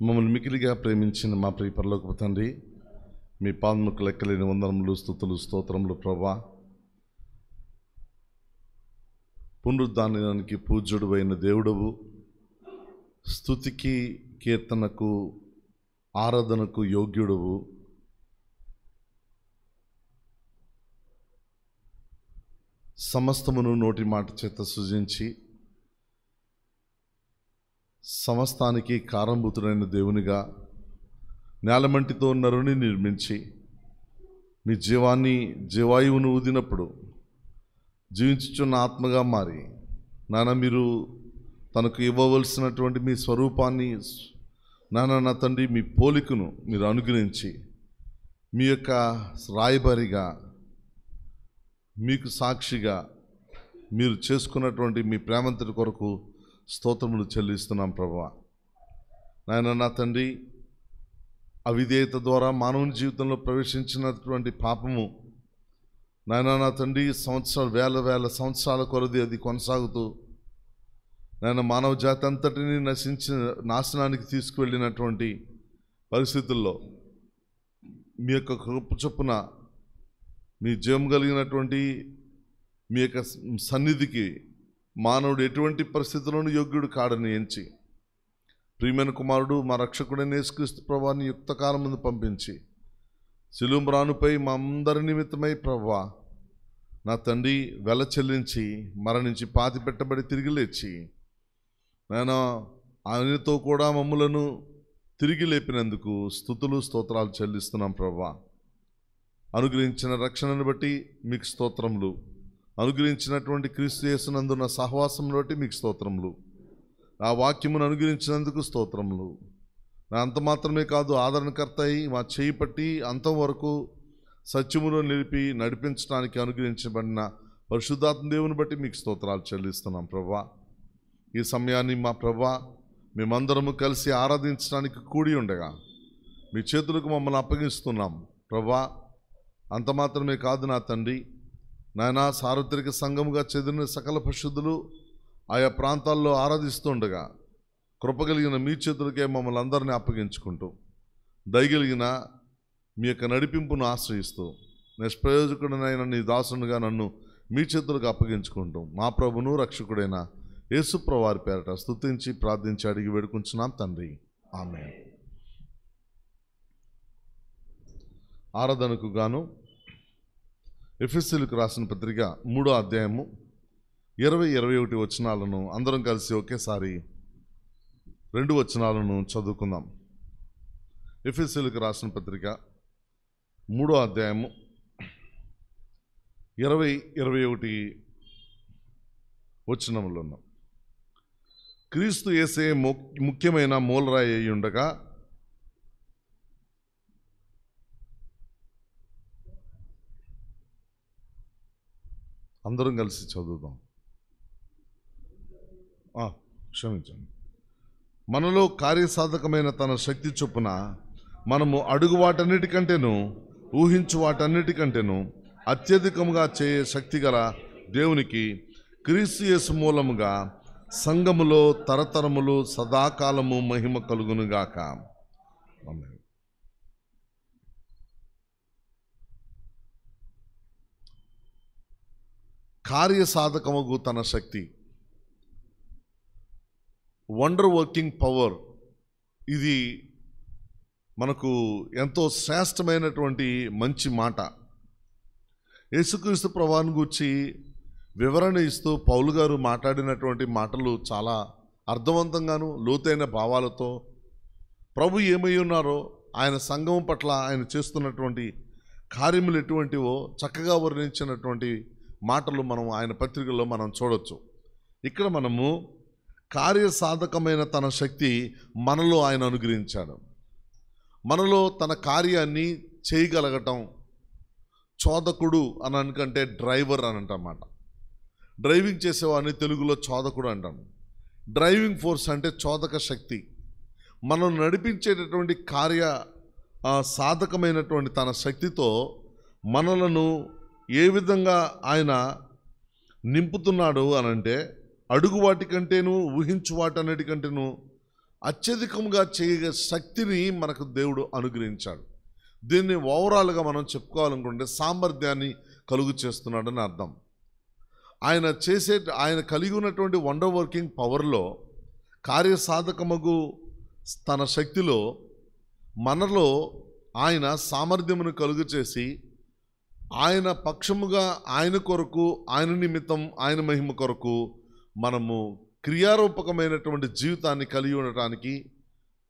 మమ్మల్ని మికిలిగా ప్రేమించిన మా ప్రియ పరలోకపు తండ్రి, మీ పాదముకు లెక్కలేని వందనములు, స్తుతులు, స్తోత్రములు ప్రభా. పునరుద్ధానానికి పూజ్యుడు అయిన దేవుడవు, స్తుతికి, కీర్తనకు, ఆరాధనకు యోగ్యుడవు. సమస్తమును నోటి మాట చేత సృజించి సమస్తానికి కారణభూతుడైన దేవునిగా నేలమంటితో నరుని నిర్మించి మీ జీవాయువును ఊదినప్పుడు జీవించుచున్న ఆత్మగా మారి నాన్న మీరు తనకు ఇవ్వవలసినటువంటి మీ స్వరూపాన్ని నా తండ్రి మీ పోలికను మీరు అనుగ్రహించి మీ యొక్క రాయబారిగా మీకు సాక్షిగా మీరు చేసుకున్నటువంటి మీ ప్రేమంతటి కొరకు స్తోత్రములు చెల్లిస్తున్నాం ప్రభువా. నాయన నా తండ్రి, అవిధేయత ద్వారా మానవుని జీవితంలో ప్రవేశించినటువంటి పాపము నాయన నా తండ్రి వేల సంవత్సరాల కొలది అది కొనసాగుతూ నాయన మానవ జాతి అంతటిని నాశనానికి తీసుకువెళ్ళినటువంటి పరిస్థితుల్లో మీ యొక్క కృప చొప్పున మీ జయం కలిగినటువంటి మీ యొక్క సన్నిధికి మానవుడు ఎటువంటి పరిస్థితుల్లోనూ యోగ్యుడు కాడని ఎంచి ప్రియమైన కుమారుడు మా రక్షకుడైన యేసుక్రీస్తు ప్రభువాని యుక్తకాలం ముందు పంపించి శిలువరానుపై మా అందరి నిమిత్తమై ప్రభువా నా తండ్రి వెల చెల్లించి మరణించి పాతి పెట్టబడి తిరిగి లేచి నేను ఆయనతో కూడా మమ్ములను తిరిగి లేపినందుకు స్తుతులు స్తోత్రాలు చెల్లిస్తున్నాం ప్రభువా. అనుగ్రహించిన రక్షణను బట్టి మీకు స్తోత్రములు, అనుగ్రహించినటువంటి క్రీస్తు యేసునందున్న సహవాసం బట్టి మీకు స్తోత్రములు, ఆ వాక్యమును అనుగ్రహించినందుకు స్తోత్రములు. నా అంత మాత్రమే కాదు, ఆదరణకర్త అయి మా చేయి పట్టి అంతం వరకు సత్యములో నిలిపి నడిపించడానికి అనుగ్రహించబడిన పరిశుద్ధాత్మ దేవుని బట్టి మీకు స్తోత్రాలు చెల్లిస్తున్నాం ప్రభా. ఈ సమయాన్ని మా ప్రభా మేమందరము కలిసి ఆరాధించడానికి కూడి ఉండగా మీ చేతులకు మమ్మల్ని అప్పగిస్తున్నాం ప్రభా. అంత మాత్రమే కాదు నా తండ్రి, నాయన సార్వత్రిక సంఘముగా చెందిన సకల పరిశుద్ధులు ఆయా ప్రాంతాల్లో ఆరాధిస్తుండగా కృపగలిగిన మీ చేతులకే మమ్మల్ని అందరినీ అప్పగించుకుంటూ దయగలిగిన మీ యొక్క నడిపింపును ఆశ్రయిస్తూ నిష్ప్రయోజకుడనైన నీ దాసునిగా నన్ను మీ చేతులకు అప్పగించుకుంటూ మా ప్రభును రక్షకుడైన యేసుప్రభు వారి పేరట స్తుతించి ప్రార్థించి అడిగి వేడుకుంటున్నాం తండ్రి, ఆమేన్. ఆరాధనకు గాను ఎఫెసీయులకు రాసిన పత్రిక 3వ అధ్యాయము 20-21 వచనాలను అందరం కలిసి ఒకేసారి 2 వచనాలను చదువుకుందాం. ఎఫెసీయులకు రాసిన పత్రిక 3వ అధ్యాయము 20-21 వచనములు ఉన్నాం. క్రీస్తు యేసే ముఖ్యమైన మూలరాయి అయి ఉండగా అందరం కలిసి చదువుదాం. క్షమించండి. మనలో కార్యసాధకమైన తన శక్తి చొప్పున మనము అడుగు వాటన్నిటికంటేను ఊహించు వాటన్నిటికంటేను అత్యధికముగా చేయే శక్తి గల దేవునికి క్రీస్తు యేసు మూలముగా సంఘములో తరతరములు సదాకాలము మహిమ కలుగునుగాక. ఆమేన్. కార్యసాధకముగు తన శక్తి, వండర్ వర్కింగ్ పవర్, ఇది మనకు ఎంతో శ్రేష్టమైనటువంటి మంచి మాట. యేసుక్రీస్తు ప్రభువుని గూర్చి వివరణ ఇస్తూ పౌలు గారు మాట్లాడినటువంటి మాటలు చాలా అర్థవంతంగాను లోతైన భావాలతో ప్రభు ఏమై ఉన్నారో, ఆయన సంఘం పట్ల ఆయన చేస్తున్నటువంటి కార్యములు ఎటువంటివో చక్కగా వర్ణించినటువంటి మాటలు మనం ఆయన పత్రికల్లో మనం చూడొచ్చు. ఇక్కడ మనము కార్యసాధకమైన తన శక్తి మనలో ఆయన అనుగ్రహించాడు. మనలో తన కార్యాన్ని చేయగలగటం, చోదకుడు అని అనుకంటే డ్రైవర్ అని అంటమాట. డ్రైవింగ్ చేసేవాడిని తెలుగులో చోదకుడు అంటాం. డ్రైవింగ్ ఫోర్స్ అంటే చోదక శక్తి. మనం నడిపించేటటువంటి సాధకమైనటువంటి తన శక్తితో మనలను ఏ విధంగా ఆయన నింపుతున్నాడు అనంటే అడుగు వాటికంటేను ఊహించు వాటన్నిటికంటేను అత్యధికంగా చేయగల శక్తిని మనకు దేవుడు అనుగ్రహించాడు. దీన్ని ఓవరాల్గా మనం చెప్పుకోవాలనుకుంటే సామర్థ్యాన్ని కలుగు చేస్తున్నాడని అర్థం. ఆయన కలిగి ఉన్నటువంటి వండర్ వర్కింగ్ పవర్లో, కార్యసాధకమగు తన శక్తిలో మనలో ఆయన సామర్థ్యమును కలుగు చేసి ఆయన పక్షముగా, ఆయన కొరకు, ఆయన నిమిత్తం, ఆయన మహిమ కొరకు మనము క్రియారూపకమైనటువంటి జీవితాన్ని కలిగి ఉండటానికి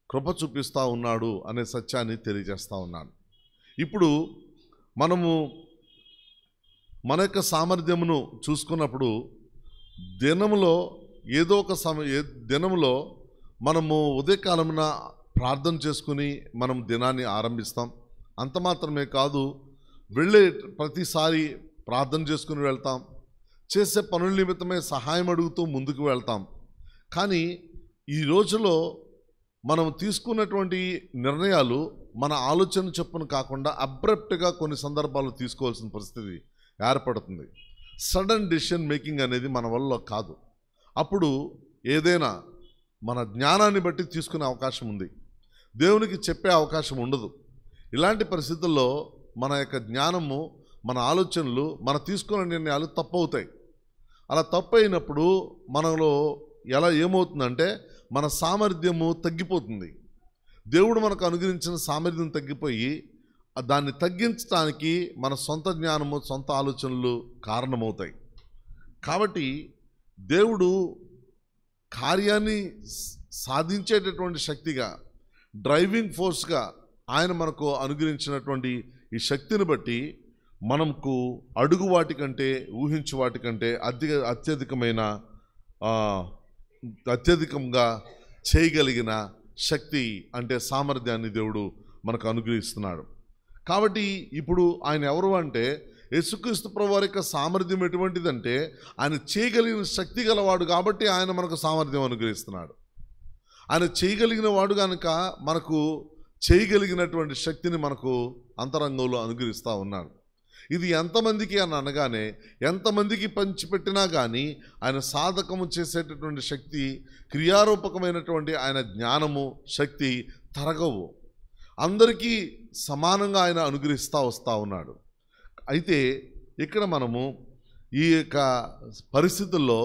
కృప చూపిస్తూ ఉన్నాడు అనే సత్యాన్ని తెలియజేస్తూ ఉన్నాను. ఇప్పుడు మనము మన యొక్క సామర్థ్యమును చూసుకున్నప్పుడు దినములో ఏదో ఒక దినములో మనము ఉదయకాలమున ప్రార్థన చేసుకుని మనం దినాన్ని ఆరంభిస్తాం. అంత మాత్రమే కాదు, వెళ్ళే ప్రతిసారి ప్రార్థన చేసుకుని వెళ్తాం, చేసే పనుల నిమిత్తమే సహాయం అడుగుతూ ముందుకు వెళ్తాం. కానీ ఈ రోజులో మనం తీసుకున్నటువంటి నిర్ణయాలు మన ఆలోచన చొప్పున కాకుండా అబ్రప్ట్గా కొన్ని సందర్భాల్లో తీసుకోవాల్సిన పరిస్థితి ఏర్పడుతుంది. సడన్ డెసిషన్ మేకింగ్ అనేది మన వల్ల కాదు. అప్పుడు ఏదైనా మన జ్ఞానాన్ని బట్టి తీసుకునే అవకాశం ఉంది, దేవునికి చెప్పే అవకాశం ఉండదు. ఇలాంటి పరిస్థితుల్లో మన యొక్క జ్ఞానము, మన ఆలోచనలు, మన తీసుకున్న నిర్ణయాలు తప్పు అవుతాయి. అలా తప్పు అయినప్పుడు మనలో ఏమవుతుందంటే మన సామర్థ్యము తగ్గిపోతుంది. దేవుడు మనకు అనుగ్రహించిన సామర్థ్యం తగ్గిపోయి దాన్ని తగ్గించడానికి మన సొంత జ్ఞానము, సొంత ఆలోచనలు కారణమవుతాయి. కాబట్టి దేవుడు కార్యాన్ని సాధించేటటువంటి శక్తిగా, డ్రైవింగ్ ఫోర్స్గా ఆయన మనకు అనుగ్రహించినటువంటి ఈ శక్తిని బట్టి మనకు అడుగు వాటికంటే, ఊహించు వాటికంటే అత్యధికంగా చేయగలిగిన శక్తి అంటే సామర్థ్యాన్ని దేవుడు మనకు అనుగ్రహిస్తున్నాడు. కాబట్టి ఇప్పుడు ఆయన ఎవరు అంటే, యేసుక్రీస్తు ప్రభువారి యొక్క సామర్థ్యం ఎటువంటిదంటే ఆయన చేయగలిగిన శక్తి గలవాడు కాబట్టి ఆయన మనకు సామర్థ్యం అనుగ్రహిస్తున్నాడు. ఆయన చేయగలిగిన వాడు కనుక మనకు చేయగలిగినటువంటి శక్తిని మనకు అంతరంగంలో అనుగ్రహిస్తూ ఉన్నాడు. ఇది ఎంతమందికి అని అనగానే, ఎంతమందికి పంచిపెట్టినా కానీ ఆయన సాధకము చేసేటటువంటి శక్తి, క్రియారూపకమైనటువంటి ఆయన జ్ఞానము, శక్తి తరగవు. అందరికీ సమానంగా ఆయన అనుగ్రహిస్తూ వస్తూ ఉన్నాడు. అయితే ఇక్కడ మనము ఈ యొక్క పరిస్థితుల్లో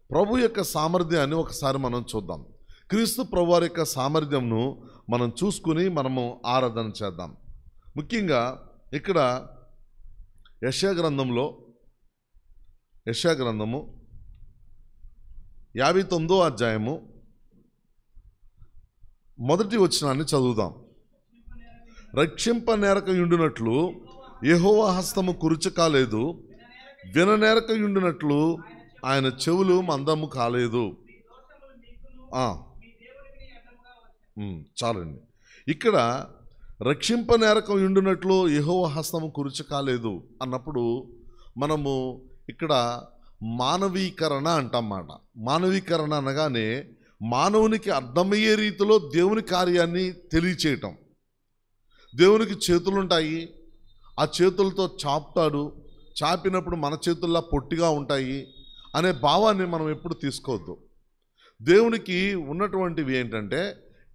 ప్రభు యొక్క సామర్థ్యాన్ని ఒకసారి మనం చూద్దాం. క్రీస్తు ప్రభువారి యొక్క సామర్థ్యంను మనం చూసుకుని మనము ఆరాధన చేద్దాం. ముఖ్యంగా ఇక్కడ యెషయా గ్రంథము 59వ అధ్యాయము 1వ వచనాన్ని చదువుదాం. రక్షింపనేరకయుండునట్లు యెహోవా హస్తము కురుచ కాలేదు, విననేరకయుండునట్లు ఆయన చెవులు మందము కాలేదు. చాలండి. ఇక్కడ రక్షింపనేరకయుండునట్లు యెహోవా హస్తము కురుచ కాలేదు అన్నప్పుడు మనము ఇక్కడ మానవీకరణ అంటామాట. మానవీకరణ అనగానే మానవునికి అర్థమయ్యే రీతిలో దేవుని కార్యాన్ని తెలియచేయటం. దేవునికి చేతులుంటాయి, ఆ చేతులతో చాపుతాడు, చాపినప్పుడు మన చేతుల్లా పొట్టిగా ఉంటాయి అనే భావాన్ని మనం ఎప్పుడు తీసుకోవద్దు. దేవునికి ఉన్నటువంటివి ఏంటంటే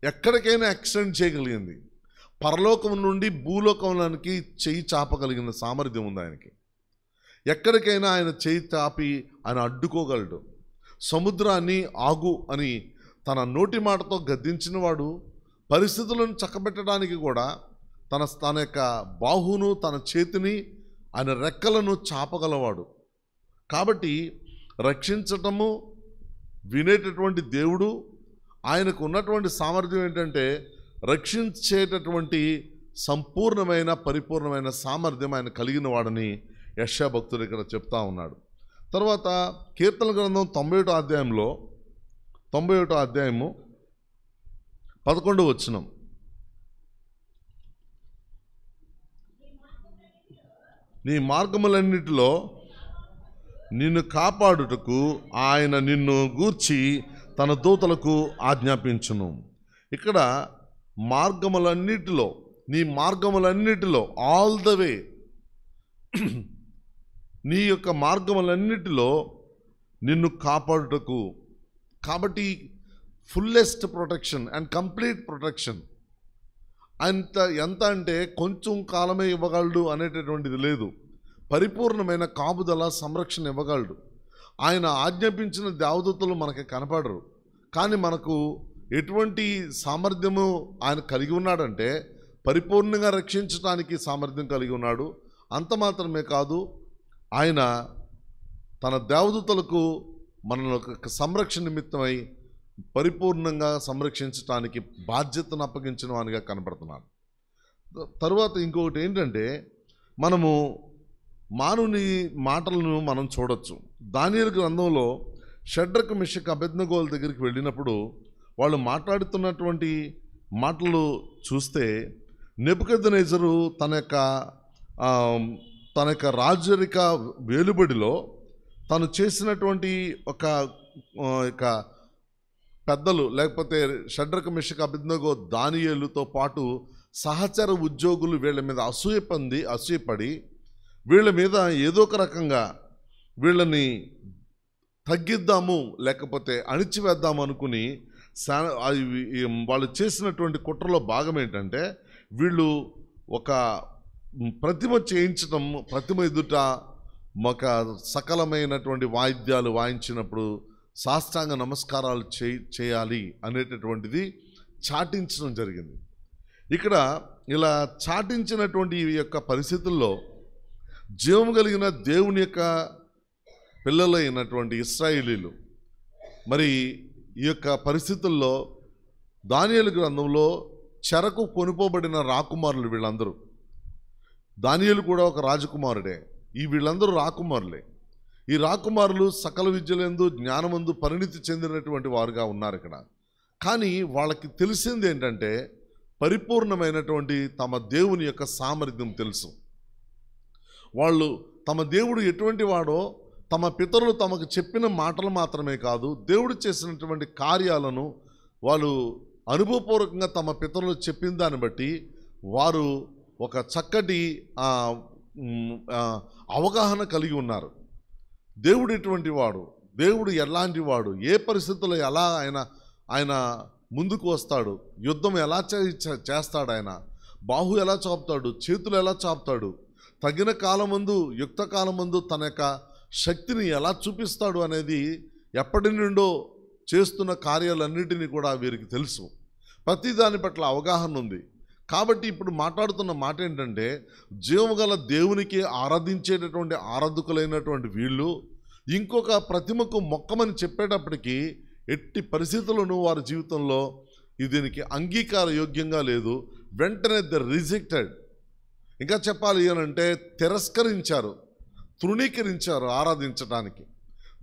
ఎక్కడికైనా ఎక్స్టెండ్ చేయగలిగింది. పరలోకం నుండి భూలోకంలోనికి చెయ్యి చాపగలిగిన సామర్థ్యం ఉంది ఆయనకి. ఎక్కడికైనా ఆయన చెయ్యి చాపి ఆయన అడ్డుకోగలడు. సముద్రాన్ని ఆగు అని తన నోటి మాటతో గద్దించిన వాడు పరిస్థితులను చక్కబెట్టడానికి కూడా తన యొక్క బాహును, తన చేతిని, ఆయన రెక్కలను చాపగలవాడు. కాబట్టి రక్షించటము, వినేటటువంటి దేవుడు, ఆయనకు ఉన్నటువంటి సామర్థ్యం ఏంటంటే రక్షించేటటువంటి సంపూర్ణమైన, పరిపూర్ణమైన సామర్థ్యం ఆయన కలిగిన వాడని యెషయా భక్తుడు ఇక్కడ చెప్తా ఉన్నాడు. తర్వాత కీర్తన గ్రంథం 91వ అధ్యాయము 11వ వచనం. నీ మార్గములన్నిటిలో నిన్ను కాపాడుటకు ఆయన నిన్ను గూర్చి తన దూతలకు ఆజ్ఞాపించును. ఇక్కడ మార్గములన్నిటిలో, నీ మార్గములన్నిటిలో, ఆల్ ద వే, నీ యొక్క మార్గములన్నిటిలో నిన్ను కాపాడుటకు. కాబట్టి fullest protection and complete protection. ఎంత అంటే కొంచెం కాలమే ఇవ్వగలడు అనేటటువంటిది లేదు. పరిపూర్ణమైన కాపుదల, సంరక్షణ ఇవ్వగలడు. ఆయన ఆజ్ఞాపించిన దేవదూతలు మనకి కనపడరు, కానీ మనకు ఎటువంటి సామర్థ్యము ఆయన కలిగి ఉన్నాడంటే పరిపూర్ణంగా రక్షించడానికి సామర్థ్యం కలిగి ఉన్నాడు. అంత మాత్రమే కాదు, ఆయన తన దేవదూతలకు మనకు సంరక్షణ నిమిత్తమై పరిపూర్ణంగా సంరక్షించడానికి బాధ్యతను అప్పగించిన వానిగా కనపడుతున్నాడు. తరువాత ఇంకొకటి ఏంటంటే, మనము మానవుని మాటలను మనం చూడొచ్చు. దానియేలు గ్రంథంలో షడ్రకు, మెషకు, అబేద్నెగోల దగ్గరికి వెళ్ళినప్పుడు వాళ్ళు మాట్లాడుతున్నటువంటి మాటలు చూస్తే, నెబుకద్నెజరు తన యొక్క రాజరిక వేలుబడిలో తను చేసినటువంటి ఒక పెద్దలు, లేకపోతే షడ్రకు, మెషకు, అబేద్నెగో, దానియేలుతో పాటు సహచర ఉద్యోగులు వీళ్ళ మీద అసూయపడి వీళ్ళ మీద ఏదో ఒక రకంగా వీళ్ళని తగ్గిద్దాము, లేకపోతే అణిచివేద్దాము అనుకుని వాళ్ళు చేసినటువంటి కుట్రలో భాగం ఏంటంటే, వీళ్ళు ఒక ప్రతిమ చేయించడం, ప్రతిమ ఎదుట ఒక సకలమైనటువంటి వాయిద్యాలు వాయించినప్పుడు సాష్టాంగ నమస్కారాలు చేయాలి అనేటటువంటిది చాటించడం జరిగింది. ఇక్కడ ఇలా చాటించినటువంటి ఈ యొక్క పరిస్థితుల్లో జీవము కలిగిన దేవుని యొక్క పిల్లలైనటువంటి ఇశ్రాయేలీలు మరి ఈ యొక్క పరిస్థితుల్లో దానియేలు గ్రంథంలో చెరకు కొనుపోబడిన రాకుమారులు వీళ్ళందరూ. దానియేలు కూడా ఒక రాజకుమారుడే. వీళ్ళందరూ రాకుమారులే. ఈ రాకుమారులు సకల విద్యలందు, జ్ఞానమందు పరిణితి చెందినటువంటి వారుగా ఉన్నారు ఇక్కడ. కానీ వాళ్ళకి తెలిసింది ఏంటంటే, పరిపూర్ణమైనటువంటి తమ దేవుని యొక్క సామర్థ్యం తెలుసు. వాళ్ళు తమ దేవుడు ఎటువంటి వాడో, తమ పితరులు తమకు చెప్పిన మాటలు మాత్రమే కాదు, దేవుడు చేసినటువంటి కార్యాలను వాళ్ళు అనుభవపూర్వకంగా తమ పితరులు చెప్పిన దాన్ని బట్టి వారు ఒక చక్కటి అవగాహన కలిగి ఉన్నారు. దేవుడు ఎటువంటి వాడు, దేవుడు ఎలాంటి వాడు, ఏ పరిస్థితుల్లో ఎలా ఆయన ముందుకు వస్తాడు, యుద్ధం ఎలా చేస్తాడు, ఆయన బాహు ఎలా చాపుతాడు, చేతులు ఎలా చాపుతాడు, తగిన కాలమందు, యుక్త కాలమందు తన యొక్క శక్తిని ఎలా చూపిస్తాడు అనేది ఎప్పటి నుండో చేస్తున్న కార్యాలన్నిటినీ కూడా వీరికి తెలుసు. ప్రతి దాని పట్ల అవగాహన ఉంది. కాబట్టి ఇప్పుడు మాట్లాడుతున్న మాట ఏంటంటే, జీవము గల దేవునికి ఆరాధించేటటువంటి ఆరాధకులైనటువంటి వీళ్ళు ఇంకొక ప్రతిమకు మొక్కమని చెప్పేటప్పటికీ ఎట్టి పరిస్థితులను వారి జీవితంలో దీనికి అంగీకార యోగ్యంగా లేదు. వెంటనే ద రిజెక్టెడ్, ఇంకా చెప్పాలి అంటే తిరస్కరించారు, తృణీకరించారు ఆరాధించడానికి.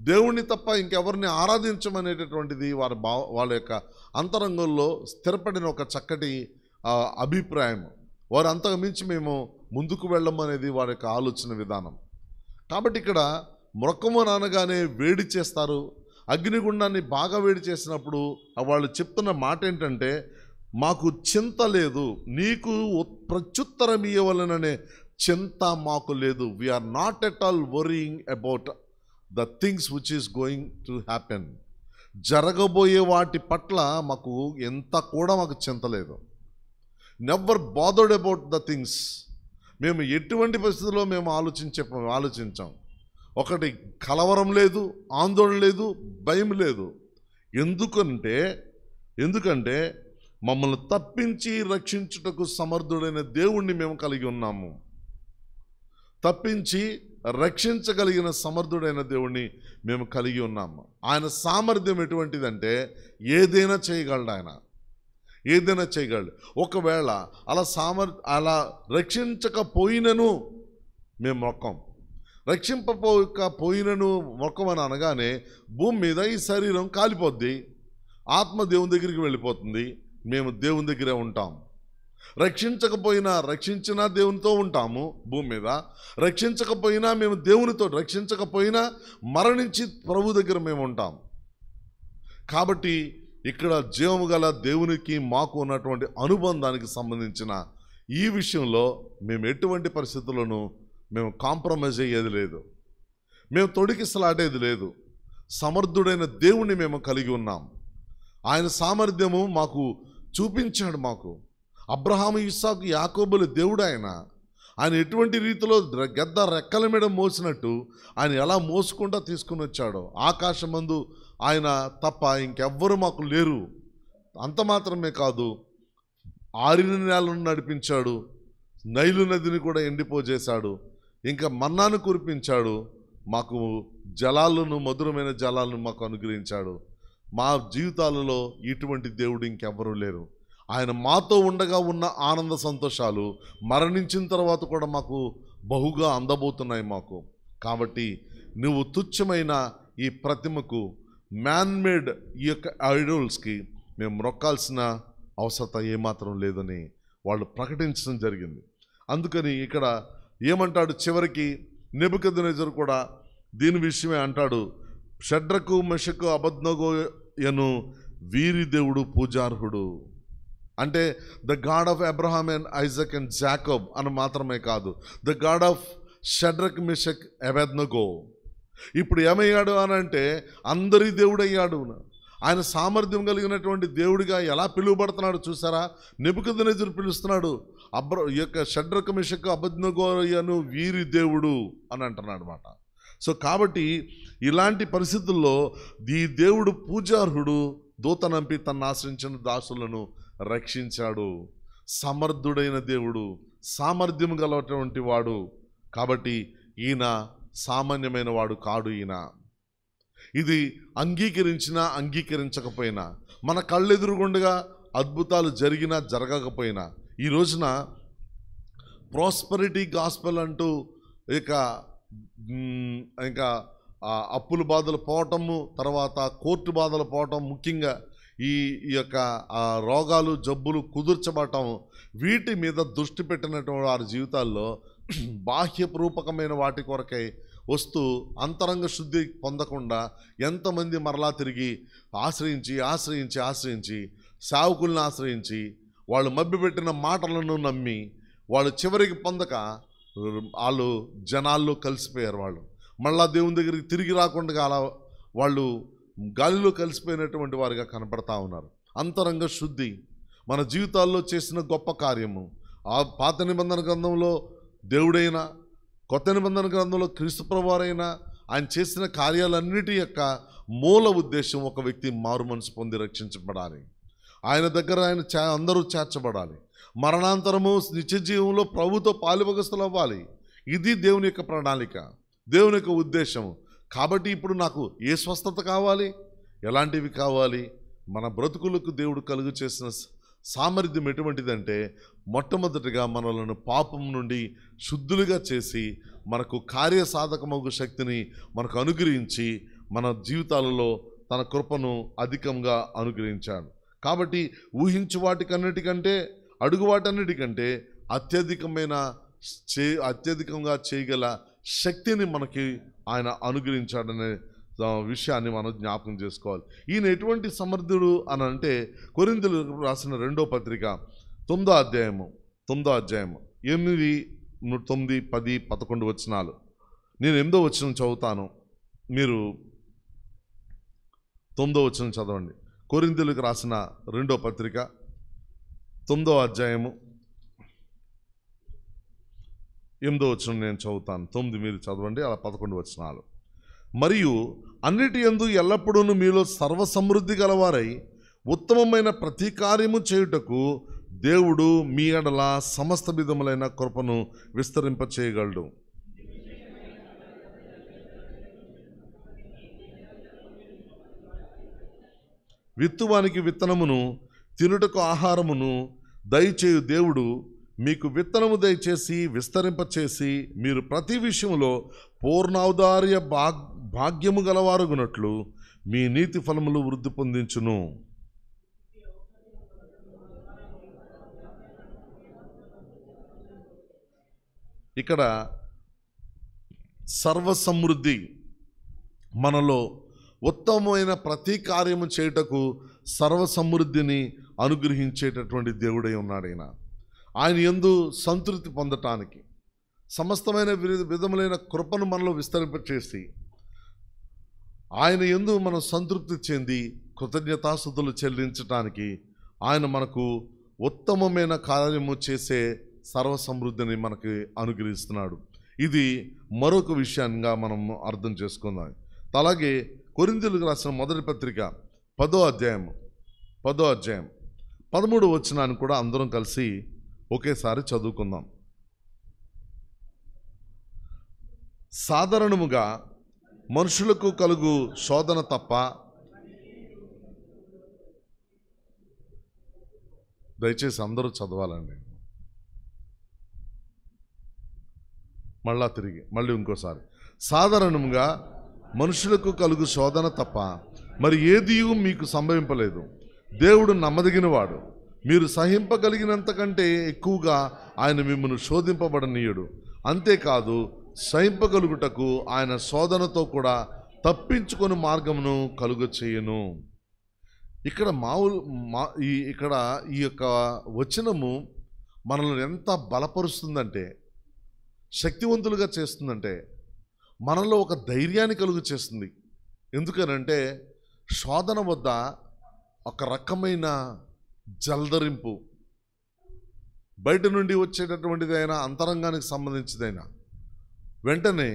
దేవుణ్ణి తప్ప ఇంకెవరిని ఆరాధించమనేటటువంటిది వాళ్ళ యొక్క అంతరంగంలో స్థిరపడిన ఒక చక్కటి అభిప్రాయం. వారు అంతకు మించి మేము ముందుకు వెళ్ళము అనేది వారి యొక్క ఆలోచన విధానం. కాబట్టి ఇక్కడ మొక్కమని అనగానే వేడి చేస్తారు. అగ్నిగుండాన్ని బాగా వేడి చేసినప్పుడు వాళ్ళు చెప్తున్న మాట ఏంటంటే, మాకు చింత లేదు, నీకు ప్రత్యుత్తరం ఇవ్వవలననే చింత మాకు లేదు. We are not at all worrying about the things which is going to happen. జరగబోయే వాటి పట్ల మాకు ఎంత కూడా మాకు చింత లేదు. Never bothered about the things. మేము ఎటువంటి పరిస్థితుల్లో మేము ఆలోచించాం. ఒకటి కలవరం లేదు, ఆందోళన లేదు, భయం లేదు. ఎందుకంటే మమ్మల్ని తప్పించి రక్షించుటకు సమర్థుడైన దేవుణ్ణి మేము కలిగి ఉన్నాము. తప్పించి రక్షించగలిగిన సమర్థుడైన దేవుణ్ణి మేము కలిగి ఉన్నాము. ఆయన సామర్థ్యం ఎటువంటిదంటే ఏదైనా చేయగలడు. ఆయన ఏదైనా చేయగలడు. ఒకవేళ అలా రక్షించకపోయినను మేము మొక్కం. రక్షింపకపోయినను మొక్కమని అనగానే భూమి మీద ఈ శరీరం కాలిపోద్ది, ఆత్మ దేవుని దగ్గరికి వెళ్ళిపోతుంది, మేము దేవుని దగ్గరే ఉంటాం. రక్షించినా దేవునితో ఉంటాము భూమి మీద. రక్షించకపోయినా మేము దేవునితో, రక్షించకపోయినా మరణించి ప్రభు దగ్గర మేము ఉంటాం. కాబట్టి ఇక్కడ జీవము గల దేవునికి మాకు ఉన్నటువంటి అనుబంధానికి సంబంధించిన ఈ విషయంలో మేము ఎటువంటి పరిస్థితులను మేము కాంప్రమైజ్ అయ్యేది లేదు, మేము తొడికిసలాడేది లేదు. సమర్థుడైన దేవుణ్ణి మేము కలిగి ఉన్నాం. ఆయన సామర్థ్యము మాకు చూపించాడు. మాకు అబ్రహాము, ఇస్సాకు, యాకోబుల దేవుడు ఆయన. ఆయన ఎటువంటి రీతిలో గద్ద రెక్కల మీద మోసినట్టు ఆయన ఎలా మోసుకుంటా తీసుకుని వచ్చాడో, ఆకాశమందు ఆయన తప్ప ఇంకెవ్వరు మాకు లేరు. అంత మాత్రమే కాదు, ఆరిన నేలను నడిపించాడు, నైలు నదిని కూడా ఎండిపోజేశాడు, ఇంకా మన్నాను కురిపించాడు, మాకు జలాలను, మధురమైన జలాలను మాకు అనుగ్రహించాడు. మా జీవితాలలో ఇటువంటి దేవుడు ఇంకెవ్వరూ లేరు. ఆయన మాతో ఉండగా ఉన్న ఆనంద సంతోషాలు మరణించిన తర్వాత కూడా మాకు బహుగా అందబోతున్నాయి మాకు. కాబట్టి నువ్వు తుచ్చమైన ఈ ప్రతిమకు, మ్యాన్మేడ్ ఈ యొక్క ఐడోల్స్కి మేము మొక్కాల్సిన అవసరం ఏమాత్రం లేదని వాళ్ళు ప్రకటించడం జరిగింది. అందుకని ఇక్కడ ఏమంటాడు చివరికి నెబుకద్నెజరు కూడా దీని విషయమే అంటాడు, షడ్రకు, మెషకు, అబేద్నెగోయను వీరి దేవుడు పూజార్హుడు. అంటే the God of Abraham and Isaac and Jacob అని మాత్రమే కాదు, the God of Shadrach, Meshach, Abednego. ఇప్పుడు ఏమయ్యాడు అని అంటే అందరి దేవుడు అయ్యాడు. ఆయన సామర్థ్యం కలిగినటువంటి దేవుడిగా ఎలా పిలువబడుతున్నాడు చూసారా? నెబుకద్నెజరు పిలుస్తున్నాడు, ఈ యొక్క షడ్రక్, మెషక్, అబేద్నెగోయను వీరి దేవుడు అని అంటున్నాడు అన్నమాట. సో కాబట్టి ఇలాంటి పరిస్థితుల్లో ఈ దేవుడు పూజార్హుడు, దూతనంపి తను ఆశ్రయించిన దాసులను రక్షించాడు. సమర్థుడైన దేవుడు, సామర్థ్యం గలటువంటి వాడు. కాబట్టి ఈయన సామాన్యమైన వాడు కాడు. ఈయన ఇది అంగీకరించినా అంగీకరించకపోయినా, మన కళ్ళెదురుగుండగా అద్భుతాలు జరిగినా జరగకపోయినా, ఈ రోజున ప్రాస్పరిటీ గాస్పెల్ అంటూ ఇంకా అప్పుల బాధలు పోవటము, తర్వాత కోర్టు బాధలు పోవటం, ముఖ్యంగా ఈ యొక్క రోగాలు, జబ్బులు కుదుర్చబడటం, వీటి మీద దృష్టి పెట్టినటువంటి వారి జీవితాల్లో బాహ్యరూపకమైన వాటి కొరకై వస్తూ అంతరంగ శుద్ధి పొందకుండా ఎంతమంది మరలా తిరిగి ఆశ్రయించి సేవకుల్ని ఆశ్రయించి వాళ్ళు మభ్యపెట్టిన మాటలను నమ్మి వాళ్ళు చివరికి పొందక వాళ్ళు జనాల్లో కలిసిపోయారు. వాళ్ళు మళ్ళా దేవుని దగ్గరికి తిరిగి రాకుండా అలా వాళ్ళు గాలిలో కలిసిపోయినటువంటి వారిగా కనపడతా ఉన్నారు. అంతరంగ శుద్ధి మన జీవితాల్లో చేసిన గొప్ప కార్యము. ఆ పాత నిబంధన గ్రంథంలో దేవుడైనా, కొత్త నిబంధన గ్రంథంలో క్రీస్తు ప్రభువారైనా ఆయన చేసిన కార్యాలన్నిటి యొక్క మూల ఉద్దేశం ఒక వ్యక్తి మారు మనసు పొంది రక్షించబడాలి, ఆయన దగ్గర అందరూ చేర్చబడాలి, మరణాంతరము నిత్య జీవంలో ప్రభుతో పాలుభాగస్తులు అవ్వాలి. ఇది దేవుని యొక్క ప్రణాళిక, దేవుని యొక్క ఉద్దేశం. కాబట్టి ఇప్పుడు నాకు ఏ స్వస్థత కావాలి, ఎలాంటివి కావాలి? మన బ్రతుకులకు దేవుడు కలుగు చేసిన సామర్థ్యం ఎటువంటిదంటే, మొట్టమొదటిగా మనలను పాపం నుండి శుద్ధులుగా చేసి మనకు కార్యసాధకమగు శక్తిని మనకు అనుగ్రహించి మన జీవితాలలో తన కృపను అధికంగా అనుగ్రహించాడు. కాబట్టి ఊహించు వాటికన్నిటికంటే, అడుగు వాటన్నిటికంటే అత్యధికంగా చేయగల శక్తిని మనకి ఆయన అనుగ్రహించాడనే విషయాన్ని మనం జ్ఞాపకం చేసుకోవాలి. ఈయన ఎటువంటి సమర్థుడు అని అంటే, కొరింథీయులకు రాసిన 2వ పత్రిక 9వ అధ్యాయము 8, 9, 10, 11 వచనాలు. నేను 8వ వచనం చదువుతాను, మీరు 9వ వచనం చదవండి. కొరింథీయులకు రాసిన 2వ పత్రిక 9వ అధ్యాయము 8వ వచనం నేను చదువుతాను. 9 మీరు చదవండి, అలా 11 వచనాలు. మరియు అన్నిటి యందు ఎల్లప్పుడూ మీలో సర్వసమృద్ధి గలవారై ఉత్తమమైన ప్రతి కార్యము చేయుటకు దేవుడు మీ ఎడల సమస్త విధములైన కృపను విస్తరింపచేయగలడు. విత్తువానికి విత్తనమును, తినుటకు ఆహారమును దయచేయు దేవుడు మీకు విత్తనము దయచేసి విస్తరింపచేసి మీరు ప్రతి విషయంలో పూర్ణౌదార్య భాగ్యము గలవారుగునట్లు మీ నీతి ఫలములు వృద్ధి పొందించును. ఇక్కడ సర్వసమృద్ధి, మనలో ఉత్తమమైన ప్రతి కార్యము చేయుటకు సర్వసమృద్ధిని అనుగ్రహించేటటువంటి దేవుడై ఉన్నాడు. ఆయన యందు సంతృప్తి పొందటానికి సమస్తమైన విధములైన కృపను మనలో విస్తరింపచేసి ఆయన యందు మనం సంతృప్తి చెంది కృతజ్ఞతాస్తుతులు చెల్లించటానికి ఆయన మనకు ఉత్తమమైన కార్యము చేసే సర్వసమృద్ధిని మనకి అనుగ్రహిస్తున్నాడు. ఇది మరొక విషయంగా మనం అర్థం చేసుకుందాం. అలాగే కొరింథీయులకు రాసిన మొదటి పత్రిక 10వ అధ్యాయం 13వ వచనాన్ని కూడా అందరం కలిసి ఒకేసారి చదువుకుందాం. సాధారణముగా మనుషులకు కలుగు శోధన తప్ప, దయచేసి అందరూ చదవాలండి. మళ్ళీ ఇంకోసారి. సాధారణంగా మనుషులకు కలుగు శోధన తప్ప మరి ఏదియూ మీకు సంభవింపలేదు. దేవుడు నమ్మదగినవాడు. మీరు సహింపగలిగినంత కంటే ఎక్కువగా ఆయన మిమ్మల్ని శోధింపబడనీయుడు. అంతేకాదు, సహింపగలుగుటకు ఆయన శోధనతో కూడా తప్పించుకొని మార్గమును కలుగ చేయను. ఇక్కడ ఇక్కడ ఈ యొక్క వచనము మనల్ని ఎంత బలపరుస్తుందంటే, శక్తివంతులుగా చేస్తుందంటే, మనలో ఒక ధైర్యాన్ని కలుగు చేస్తుంది. ఎందుకనంటే శోధన వద్ద ఒక రకమైన జల్దరింపు, బయట నుండి వచ్చేటటువంటిదైనా అంతరంగానికి సంబంధించిదైనా వెంటనే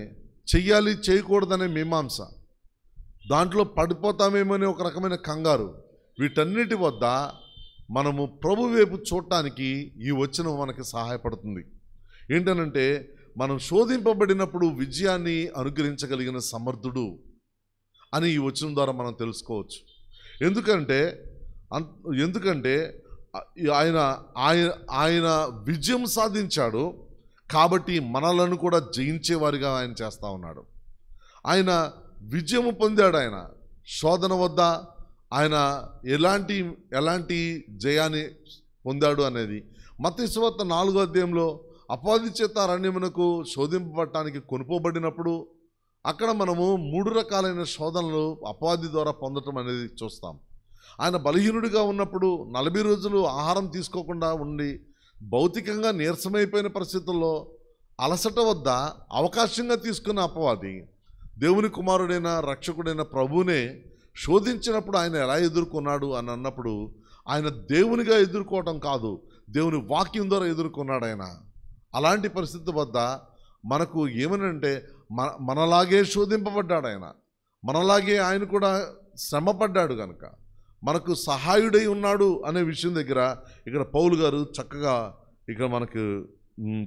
చెయ్యాలి చేయకూడదనే మీమాంస, దాంట్లో పడిపోతామేమని ఒక రకమైన కంగారు, వీటన్నిటి వద్ద మనము ప్రభు వైపు చూడటానికి ఈ వచనం మనకి సహాయపడుతుంది. ఏంటనంటే మనం శోధింపబడినప్పుడు విజయాన్ని అనుగ్రహించగలిగిన సమర్థుడు అని ఈ వచనం ద్వారా మనం తెలుసుకోవచ్చు. ఎందుకంటే ఆయన విజయం సాధించాడు కాబట్టి మనలను కూడా జయించేవారిగా ఆయన చేస్తూ ఉన్నాడు. ఆయన విజయము పొందాడు. ఆయన శోధన వద్ద ఆయన ఎలాంటి జయాన్ని పొందాడు అనేది మత్తయి సువార్త 4వ అధ్యాయంలో అపవాది చేత అరణ్యమునకు శోధింపబడటానికి కొనుపోబడినప్పుడు అక్కడ మనము 3 రకాలైన శోధనలు అపవాది ద్వారా పొందటం అనేది చూస్తాం. ఆయన బలహీనుడిగా ఉన్నప్పుడు 40 రోజులు ఆహారం తీసుకోకుండా ఉండి భౌతికంగా నీరసమైపోయిన పరిస్థితుల్లో అలసట వద్ద అవకాశంగా తీసుకున్న అపవాది దేవుని కుమారుడైన రక్షకుడైన ప్రభువునే శోధించినప్పుడు ఆయన ఎలా ఎదుర్కొన్నాడు అని అన్నప్పుడు ఆయన దేవునిగా ఎదుర్కోవటం కాదు, దేవుని వాక్యం ద్వారా ఎదుర్కొన్నాడు ఆయన. అలాంటి పరిస్థితి వద్ద మనకు ఏమనంటే మనలాగే శోధింపబడ్డాడు ఆయన, మనలాగే ఆయన కూడా శ్రమపడ్డాడు కనుక మనకు సహాయుడై ఉన్నాడు అనే విషయం దగ్గర ఇక్కడ పౌలు గారు చక్కగా ఇక్కడ మనకు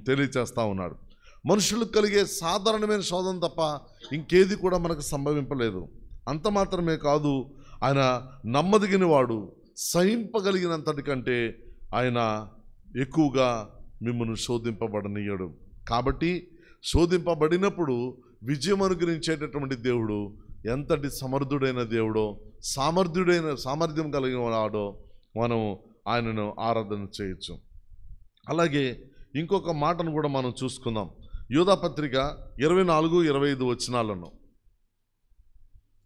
తెలియచేస్తూ ఉన్నాడు. మనుషులకు కలిగే సాధారణమైన శోధన తప్ప ఇంకేది కూడా మనకు సంభవింపలేదు. అంత మాత్రమే కాదు, ఆయన నమ్మదగినవాడు, సహింపగలిగినంతటి కంటే ఆయన ఎక్కువగా మిమ్మల్ని శోధింపబడనీయడు. కాబట్టి శోధింపబడినప్పుడు విజయం అనుగ్రహించేటటువంటి దేవుడు ఎంతటి సమర్థుడైన దేవుడో, సామర్థ్యం కలిగిన వాడో మనం ఆయనను ఆరాధన చేయొచ్చు. అలాగే ఇంకొక మాటను కూడా మనం చూసుకుందాం. యూదాపత్రిక 24-25 వచనాలను,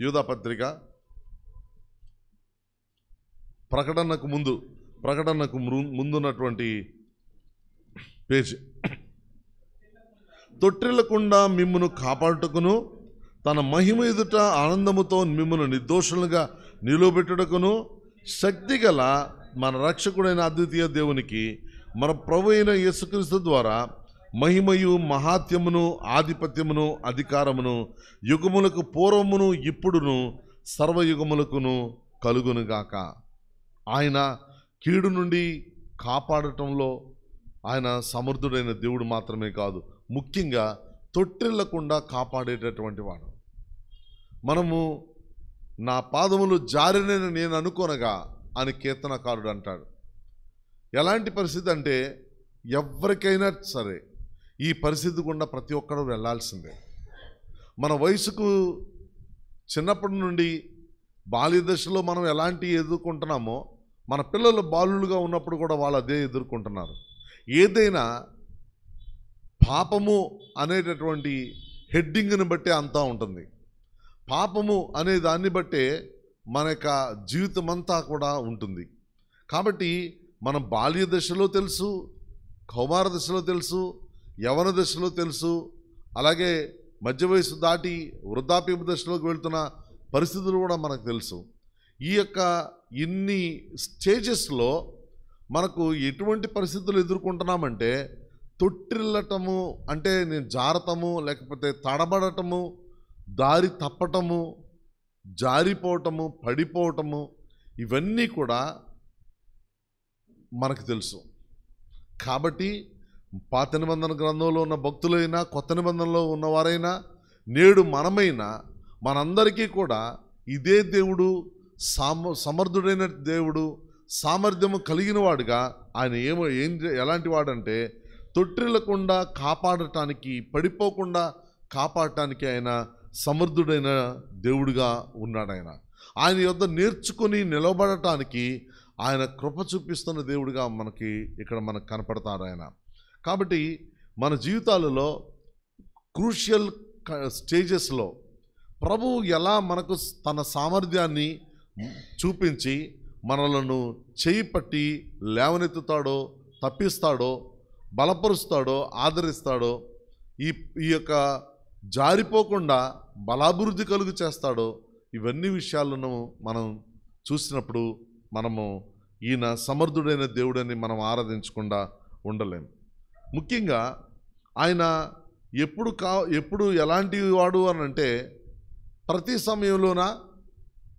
యూదాపత్రిక ప్రకటనకు ముందున్నటువంటి పేజీ. తొట్టిల్లకుండా మిమ్మును కాపాడుటకును తన మహిమ ఎదుట ఆనందముతో మిమ్మును నిర్దోషులుగా నిలవబెట్టుటకును శక్తిగల మన రక్షకుడైన అద్వితీయ దేవునికి మన ప్రభు అయిన యేసుక్రీస్తు ద్వారా మహిమయు మహాత్యమును ఆధిపత్యమును అధికారమును యుగములకు పూర్వమును ఇప్పుడును సర్వయుగములకును కలుగునుగాక. ఆయన కీడు నుండి కాపాడటంలో ఆయన సమర్థుడైన దేవుడు మాత్రమే కాదు, ముఖ్యంగా తొట్టిల్లకుండా కాపాడేటటువంటి వాడు. మనము నా పాదములు జారినని నేను అనుకోనగా అని కీర్తనకారుడు అంటాడు. ఎలాంటి పరిస్థితి అంటే ఎవరికైనా సరే ఈ పరిస్థితి గుండా ప్రతి ఒక్కరూ వెళ్ళాల్సిందే. మన వయసుకు చిన్నప్పటి నుండి బాల్య దశలో మనం ఎలాంటి ఎదుర్కొంటున్నామో మన పిల్లలు బాలులుగా ఉన్నప్పుడు కూడా వాళ్ళు అదే ఎదుర్కొంటున్నారు. ఏదైనా పాపము అనేటటువంటి హెడ్డింగ్ని బట్టే అంతా ఉంటుంది. పాపము అనే దాన్ని బట్టే మన యొక్క జీవితం అంతా కూడా ఉంటుంది. కాబట్టి మనం బాల్య దశలో తెలుసు, కౌమార దశలో తెలుసు, యవన దశలో తెలుసు, అలాగే మధ్య వయసు దాటి వృద్ధాప్య దశలోకి వెళ్తున్న పరిస్థితులు కూడా మనకు తెలుసు. ఈ యొక్క ఇన్ని స్టేజెస్లో మనకు ఎటువంటి పరిస్థితులు ఎదుర్కొంటున్నామంటే, తొట్టిల్లటము అంటే నేను జారటము, లేకపోతే తడబడటము, దారి తప్పటము, జారిపోవటము, పడిపోవటము, ఇవన్నీ కూడా మనకు తెలుసు. కాబట్టి పాత నిబంధన గ్రంథంలో ఉన్న భక్తులైనా, కొత్త నిబంధనలో ఉన్నవారైనా, నేడు మనమైనా మనందరికీ కూడా ఇదే దేవుడు సమర్థుడైన దేవుడు, సామర్థ్యము కలిగిన వాడుగా ఆయన ఎలాంటి వాడంటే, తొట్టిల్లకుండా కాపాడటానికి, పడిపోకుండా కాపాడటానికి ఆయన సమర్థుడైన దేవుడుగా ఉన్నాడు. ఆయన యొద్ద నేర్చుకుని నిలబడటానికి ఆయన కృప చూపిస్తున్న దేవుడిగా మనకు కనపడతాడు ఆయన. కాబట్టి మన జీవితాలలో క్రూషియల్ స్టేజెస్లో ప్రభువు ఎలా మనకు తన సామర్థ్యాన్ని చూపించి మనలను చేయి పట్టి లేవనెత్తుతాడో, తప్పిస్తాడో, బలపరుస్తాడో, ఆదరిస్తాడో, ఈ యొక్క జారిపోకుండా బలాభివృద్ధి కలుగు చేస్తాడో, ఇవన్నీ విషయాలను మనం చూసినప్పుడు మనము ఈయన సమర్థుడైన దేవుడని మనం ఆరాధించకుండా ఉండలేము. ముఖ్యంగా ఆయన ఎప్పుడు ఎలాంటి వాడు అనంటే, ప్రతి సమయంలోన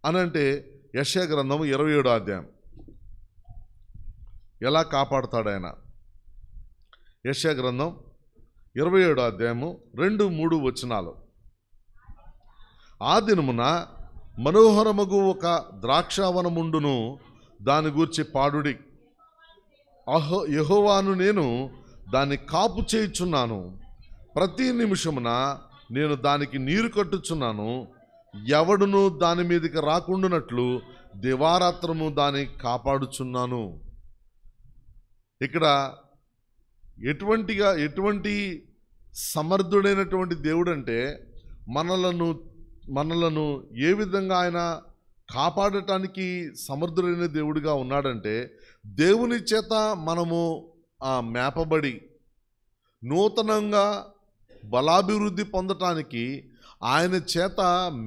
అనంటే యెషయా గ్రంథం 27వ అధ్యాయం ఎలా కాపాడుతాడు ఆయన. యెషయా గ్రంథం 27వ అధ్యాయము 2-3 వచనాలు. ఆ దినమున మనోహరమగు ఒక ద్రాక్షావనముండును, దాని గూర్చి పాడుడి. యెహోవాను నేను దాన్ని కాపు చేయుచున్నాను, ప్రతి నిమిషమున నేను దానికి నీరు కట్టుచున్నాను, ఎవడును దాని మీదకి రాకుండానట్లు దివారాత్రము దాన్ని కాపాడుచున్నాను. ఇక్కడ ఎటువంటి సమర్థుడైనటువంటి దేవుడు అంటే, మనలను ఏ విధంగా ఆయన కాపాడటానికి సమర్థుడైన దేవుడిగా ఉన్నాడంటే, దేవుని చేత మనము మేపబడి నూతనంగా బలాభివృద్ధి పొందటానికి ఆయన చేత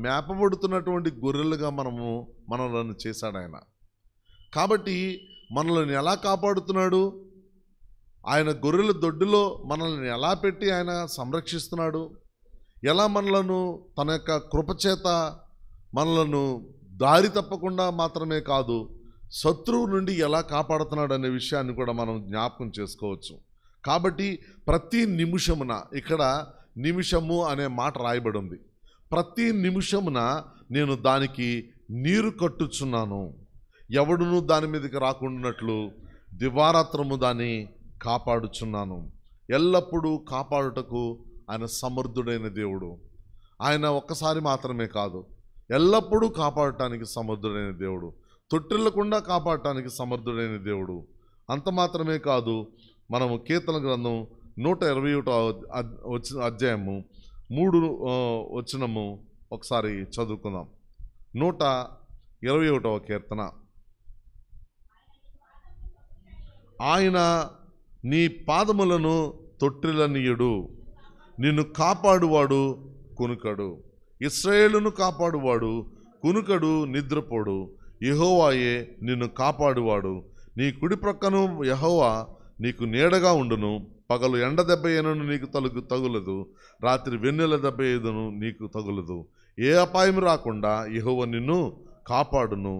మేపబడుతున్నటువంటి గొర్రెలుగా మనలను చేశాడు ఆయన. కాబట్టి మనల్ని ఎలా కాపాడుతున్నాడు? ఆయన గొర్రెల దొడ్డిలో మనల్ని ఎలా పెట్టి ఆయన సంరక్షిస్తున్నాడు? ఎలా మనలను తన యొక్క కృపచేత మనలను దారి తప్పకుండా మాత్రమే కాదు, శత్రువు నుండి ఎలా కాపాడుతున్నాడు అనే విషయాన్ని కూడా మనం జ్ఞాపకం చేసుకోవచ్చు. కాబట్టి ప్రతి నిమిషమున, ఇక్కడ నిమిషము అనే మాట రాయబడి ఉంది, ప్రతి నిమిషమున నేను దానికి నీరు కట్టుచున్నాను, ఎవడును దాని మీదకి రాకుండానట్లు దివారాత్రము దాన్ని కాపాడుచున్నాను. ఎల్లప్పుడూ కాపాడుటకు ఆయన సమర్థుడైన దేవుడు. ఆయన ఒక్కసారి మాత్రమే కాదు, ఎల్లప్పుడూ కాపాడటానికి సమర్థుడైన దేవుడు, తొట్టిల్లకుండా కాపాడటానికి సమర్థుడైన దేవుడు. అంత మాత్రమే కాదు, మనము కీర్తన గ్రంథం 121వ అధ్యాయము 3 వచనము ఒకసారి చదువుకుందాం. 121వ కీర్తన. ఆయన నీ పాదములను తొట్టిల్లనీయుడు, నిన్ను కాపాడువాడు కునుకడు. ఇశ్రాయేలును కాపాడువాడు కునుకడు, నిద్రపోడు. యెహోవాయే నిన్ను కాపాడువాడు. నీ కుడి ప్రక్కను యెహోవా నీకు నీడగా ఉండును. పగలు ఎండ దెబ్బ అయినను నీకు తగులదు, రాత్రి వెన్నెల దెబ్బ ఏదను నీకు తగులదు. ఏ అపాయం రాకుండా యెహోవా నిన్ను కాపాడును.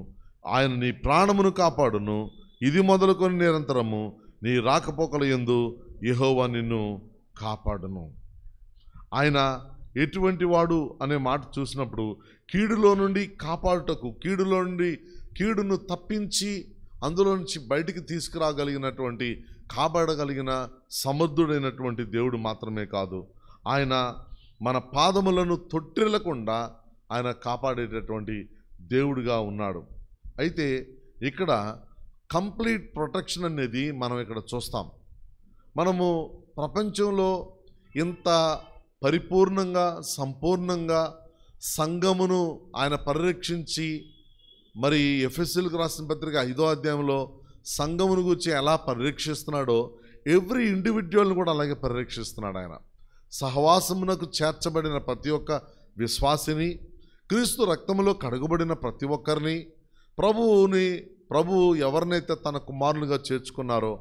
ఆయన నీ ప్రాణమును కాపాడును. ఇది మొదలుకొని నిరంతరము నీ రాకపోకల యందు యెహోవా నిన్ను కాపాడును. ఆయన ఎటువంటి వాడు అనే మాట చూసినప్పుడు, కీడులో నుండి కాపాడుటకు, కీడును తప్పించి అందులో నుంచి బయటికి తీసుకురాగలిగినటువంటి, కాపాడగలిగిన సమర్థుడైనటువంటి దేవుడు మాత్రమే కాదు, ఆయన మన పాదములను తొట్టిల్లకుండా ఆయన కాపాడేటటువంటి దేవుడిగా ఉన్నాడు. అయితే ఇక్కడ కంప్లీట్ ప్రొటెక్షన్ అనేది మనం ఇక్కడ చూస్తాం. మనము ప్రపంచంలో ఇంత పరిపూర్ణంగా, సంపూర్ణంగా సంఘమును ఆయన పరిరక్షించి, మరి ఎఫెసీయులకు రాసిన పత్రిక 5వ అధ్యాయంలో సంఘమును గురించి ఎలా పరిరక్షిస్తున్నాడో, ఎవ్రీ ఇండివిజువల్ని కూడా అలాగే పరిరక్షిస్తున్నాడు ఆయన. సహవాసమునకు చేర్చబడిన ప్రతి ఒక్క విశ్వాసిని, క్రీస్తు రక్తములో కడగబడిన ప్రతి ఒక్కరిని, ప్రభువు ఎవరినైతే తన కుమారులుగా చేర్చుకున్నారో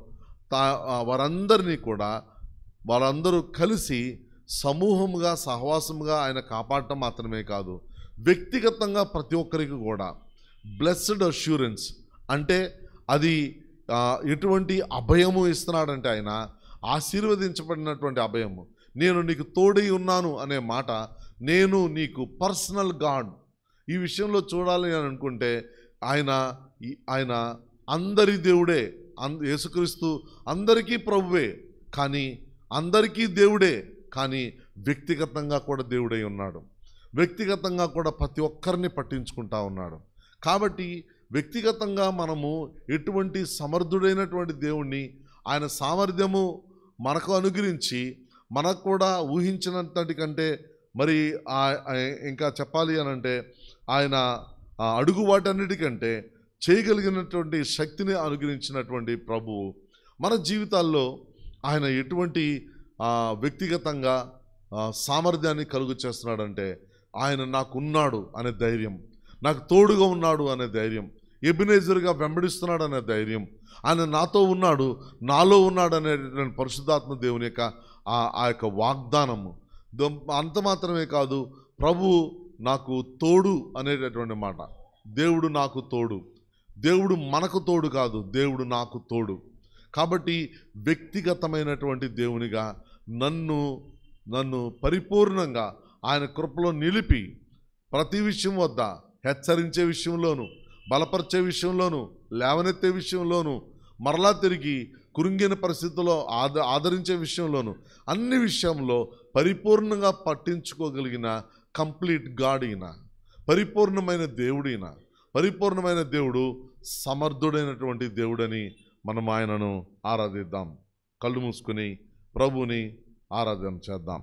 వారందరూ కలిసి సమూహముగా సహవాసముగా ఆయన కాపాడటం మాత్రమే కాదు, వ్యక్తిగతంగా ప్రతి ఒక్కరికి కూడా బ్లెస్డ్ అష్యూరెన్స్ అంటే అది ఎటువంటి అభయము ఇస్తున్నాడంటే ఆయన ఆశీర్వదించబడినటువంటి అభయము. నేను నీకు తోడై ఉన్నాను అనే మాట, నేను నీకు పర్సనల్ గాడ్. ఈ విషయంలో చూడాలి అని అనుకుంటే ఆయన అందరి దేవుడే, యేసుక్రీస్తు అందరికీ ప్రభువే, కానీ అందరికీ దేవుడే, కానీ వ్యక్తిగతంగా కూడా దేవుడై ఉన్నాడు. వ్యక్తిగతంగా కూడా ప్రతి ఒక్కరిని పట్టించుకుంటా ఉన్నాడు. కాబట్టి వ్యక్తిగతంగా మనము ఎటువంటి సమర్థుడైనటువంటి దేవుణ్ణి, ఆయన సామర్థ్యము మనకు అనుగ్రహించి మనకు కూడా ఊహించినంతటి కంటే మరి ఇంకా చెప్పాలి అని అంటే ఆయన అడుగు వాటన్నిటికంటే చేయగలిగినటువంటి శక్తిని అనుగ్రహించినటువంటి ప్రభువు మన జీవితాల్లో ఆయన ఎటువంటి వ్యక్తిగతంగా సామర్థ్యాన్ని కలుగు చేస్తున్నాడంటే, ఆయన నాకున్నాడు అనే ధైర్యం, నాకు తోడుగా ఉన్నాడు అనే ధైర్యం, ఎబినేజర్గా వెంబడిస్తున్నాడు అనే ధైర్యం, ఆయన నాతో ఉన్నాడు, నాలో ఉన్నాడు అనే పరిశుద్ధాత్మ దేవుని యొక్క ఆ యొక్క వాగ్దానము. అంత మాత్రమే కాదు, ప్రభు నాకు తోడు అనేటటువంటి మాట. దేవుడు నాకు తోడు, దేవుడు మనకు తోడు కాదు, దేవుడు నాకు తోడు. కాబట్టి వ్యక్తిగతమైనటువంటి దేవునిగా నన్ను పరిపూర్ణంగా ఆయన కృపలో నిలిపి ప్రతి విషయం వద్ద హెచ్చరించే విషయంలోను, బలపరిచే విషయంలోను, లేవనెత్తే విషయంలోను, మరలా తిరిగి కృంగిన పరిస్థితుల్లో ఆదరించే విషయంలోను, అన్ని విషయంలో పరిపూర్ణంగా పట్టించుకోగలిగిన కంప్లీట్ గాడ్ ఈయన, పరిపూర్ణమైన దేవుడిన. పరిపూర్ణమైన దేవుడు, సమర్థుడైనటువంటి దేవుడని మనం ఆయనను ఆరాధిద్దాం. కళ్ళు మూసుకుని ప్రభువుని ఆరాధన చేద్దాం.